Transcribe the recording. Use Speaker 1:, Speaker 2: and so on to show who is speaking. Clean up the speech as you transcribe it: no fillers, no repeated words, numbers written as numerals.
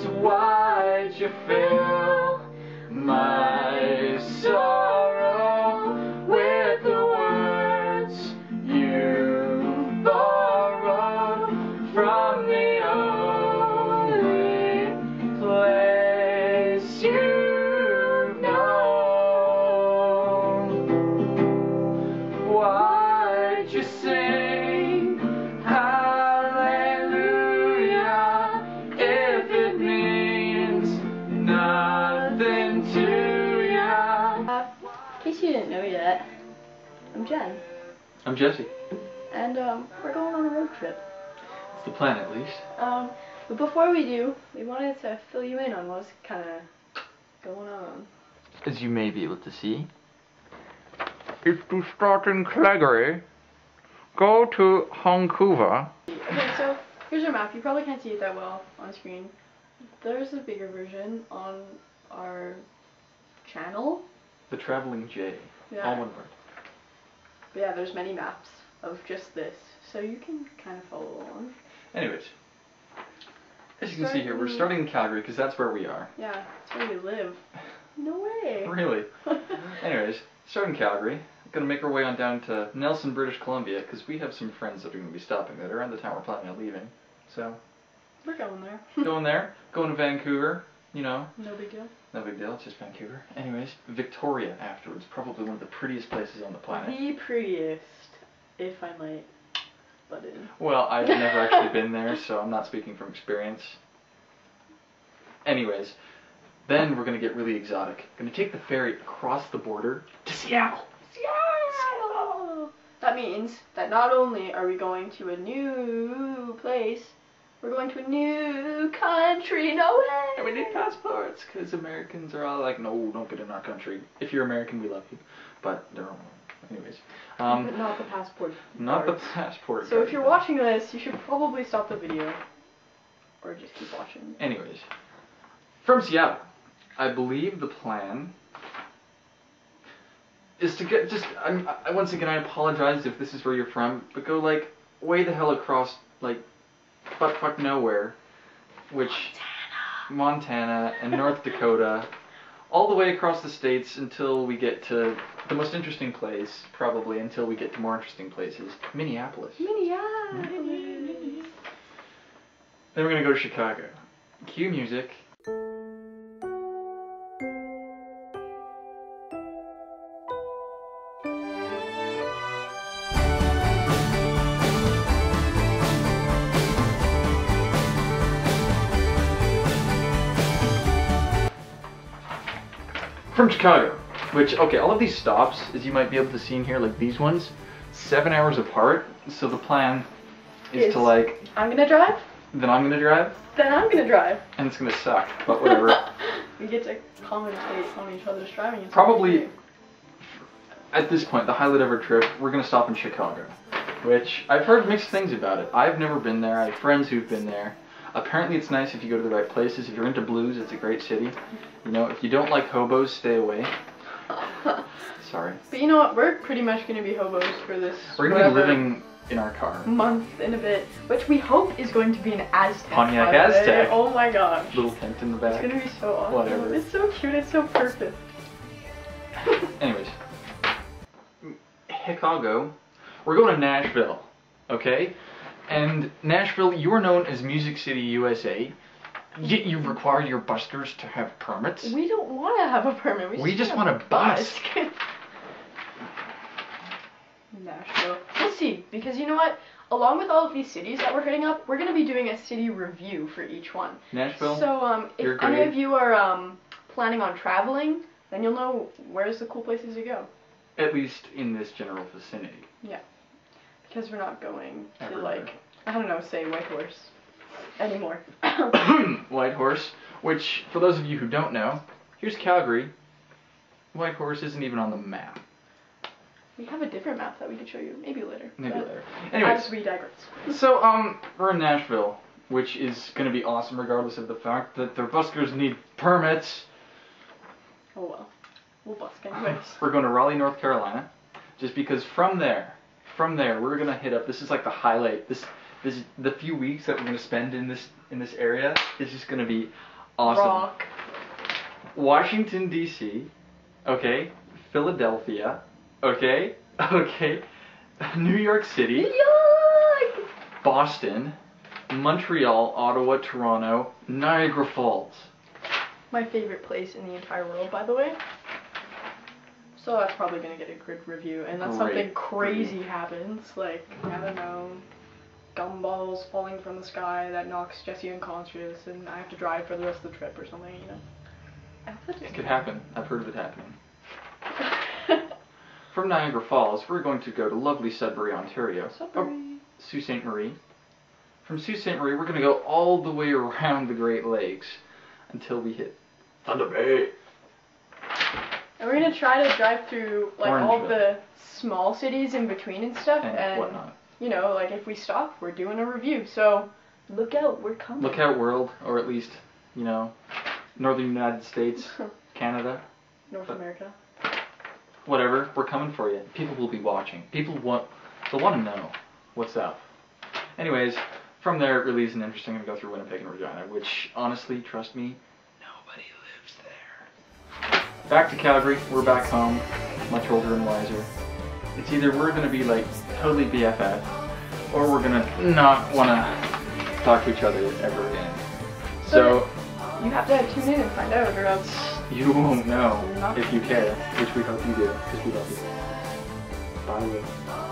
Speaker 1: So why'd you fill my sorrow with the words you borrowed from the only place you've known? Why'd you sing hallelujah if it means nothing to ya?
Speaker 2: In case you didn't know yet, I'm Jen.
Speaker 1: I'm Jesse.
Speaker 2: And we're going on a road trip.
Speaker 1: It's the plan, at least.
Speaker 2: But before we do, we wanted to fill you in on what's kind of going on.
Speaker 1: As you may be able to see, if to start in Calgary, go to Vancouver.
Speaker 2: Okay, so here's our map. You probably can't see it that well on screen. There's a bigger version on our channel.
Speaker 1: TheTravellingJ.
Speaker 2: Yeah.
Speaker 1: All one word.
Speaker 2: But yeah, there's many maps of just this, so you can kind of follow along.
Speaker 1: Anyways, as you can see here, we're starting in Calgary because that's where we are.
Speaker 2: Yeah, that's where we live. No way.
Speaker 1: Really? Anyways, starting in Calgary, gonna make our way on down to Nelson, British Columbia, because we have some friends that are gonna be stopping there around the time we're planning on leaving. So
Speaker 2: We're going there.
Speaker 1: going there, going to Vancouver. You know.
Speaker 2: No big deal.
Speaker 1: No big deal, it's just Vancouver. Anyways, Victoria afterwards, probably one of the prettiest places on the planet.
Speaker 2: The prettiest, if I might butt in.
Speaker 1: Well, I've never actually been there, so I'm not speaking from experience. Anyways, then we're going to get really exotic. Going to take the ferry across the border to Seattle.
Speaker 2: Seattle! That means that not only are we going to a new place, we're going to a new country. No way!
Speaker 1: And we need passports, because Americans are all like, no, don't get in our country. If you're American, we love you. But they're all... Anyways.
Speaker 2: But not the passport.
Speaker 1: Not
Speaker 2: guards.
Speaker 1: the passport.
Speaker 2: So if you're watching this, you should probably stop the video. Or just keep watching.
Speaker 1: Anyways. From Seattle, I believe the plan is to get just... once again, I apologize if this is where you're from, but go, like, way the hell across, like, butt-fuck nowhere, which... Montana and North Dakota, all the way across the states until we get to the most interesting place, probably until we get to more interesting places, Minneapolis.
Speaker 2: Minneapolis.
Speaker 1: Then we're going to go to Chicago. Cue music. From Chicago, which, okay, all of these stops, as you might be able to see in here, like these ones, 7 hours apart, so the plan is to, like...
Speaker 2: I'm gonna drive.
Speaker 1: Then I'm gonna drive.
Speaker 2: Then I'm gonna drive.
Speaker 1: And it's gonna suck, but whatever.
Speaker 2: We get to commentate on each other's driving.
Speaker 1: Probably, at this point, the highlight of our trip, we're gonna stop in Chicago, which I've heard mixed things about it. I've never been there. I have friends who've been there. Apparently it's nice if you go to the right places. If you're into blues, it's a great city. You know, if you don't like hobos, stay away. Sorry.
Speaker 2: But you know what? We're pretty much going to be hobos for this.
Speaker 1: We're going to be living in our car.
Speaker 2: Month and a bit, which we hope is going to be an Aztec.
Speaker 1: Pontiac Aztec.
Speaker 2: Oh my gosh.
Speaker 1: Little tent in the back.
Speaker 2: It's going to be so awesome.
Speaker 1: Whatever.
Speaker 2: It's so cute. It's so perfect.
Speaker 1: Anyways. Chicago. We're going to Nashville. Okay? And Nashville, you are known as Music City, USA. Yet you require your buskers to have permits.
Speaker 2: We don't want to have a permit.
Speaker 1: We just want to busk.
Speaker 2: Nashville. We'll see, because you know what? Along with all of these cities that we're hitting up, we're going to be doing a city review for each one.
Speaker 1: Nashville.
Speaker 2: So if any of you are planning on traveling, then you'll know where's the cool places to go.
Speaker 1: At least in this general vicinity.
Speaker 2: Yeah. Because we're not going to,
Speaker 1: Everywhere.
Speaker 2: like, I don't know, say Whitehorse anymore.
Speaker 1: Whitehorse, which, for those of you who don't know, here's Calgary. Whitehorse isn't even on the map.
Speaker 2: We have a different map that we could show you, maybe later.
Speaker 1: Maybe later. Anyways,
Speaker 2: as we digress.
Speaker 1: So, we're in Nashville, which is going to be awesome regardless of the fact that their buskers need permits.
Speaker 2: Oh well. We'll busk anyways.
Speaker 1: We're going to Raleigh, North Carolina, just because from there, we're going to hit up, this is like the highlight, this is the few weeks that we're going to spend in this in this area is just gonna be awesome.
Speaker 2: Rock.
Speaker 1: Washington D.C. Okay. Philadelphia. Okay. Okay. New York City.
Speaker 2: Yuck!
Speaker 1: Boston. Montreal. Ottawa. Toronto. Niagara Falls.
Speaker 2: My favorite place in the entire world, by the way. So that's probably gonna get a good review, unless something crazy happens, like, I don't know, gumballs falling from the sky that knocks Jesse unconscious, and I have to drive for the rest of the trip or something, you know. I hope that
Speaker 1: It
Speaker 2: doesn't
Speaker 1: could happen. I've heard of it happening. From Niagara Falls, we're going to go to lovely Sudbury, Ontario.
Speaker 2: Sudbury.
Speaker 1: Sault Ste. Marie. From Sault Ste. Marie, we're going to go all the way around the Great Lakes until we hit Thunder Bay.
Speaker 2: And we're gonna try to drive through, like, all
Speaker 1: Orangeville.
Speaker 2: the small cities in between and stuff,
Speaker 1: And whatnot.
Speaker 2: you know, like, if we stop, we're doing a review, so look out, we're coming.
Speaker 1: Look out, world, or at least, you know, Northern United States, Canada,
Speaker 2: North America.
Speaker 1: whatever, we're coming for you. People will be watching. They'll want to know what's up. Anyways, from there, it really isn't interesting to go through Winnipeg and Regina, which, honestly, trust me, nobody lives there. Back to Calgary, we're back home, much older and wiser. It's either we're going to be, like, totally BFF, or we're going to not want to talk to each other ever again. So,
Speaker 2: You have to tune in and find out, or else...
Speaker 1: you won't know if you care, which we hope you do, because we love you. Bye.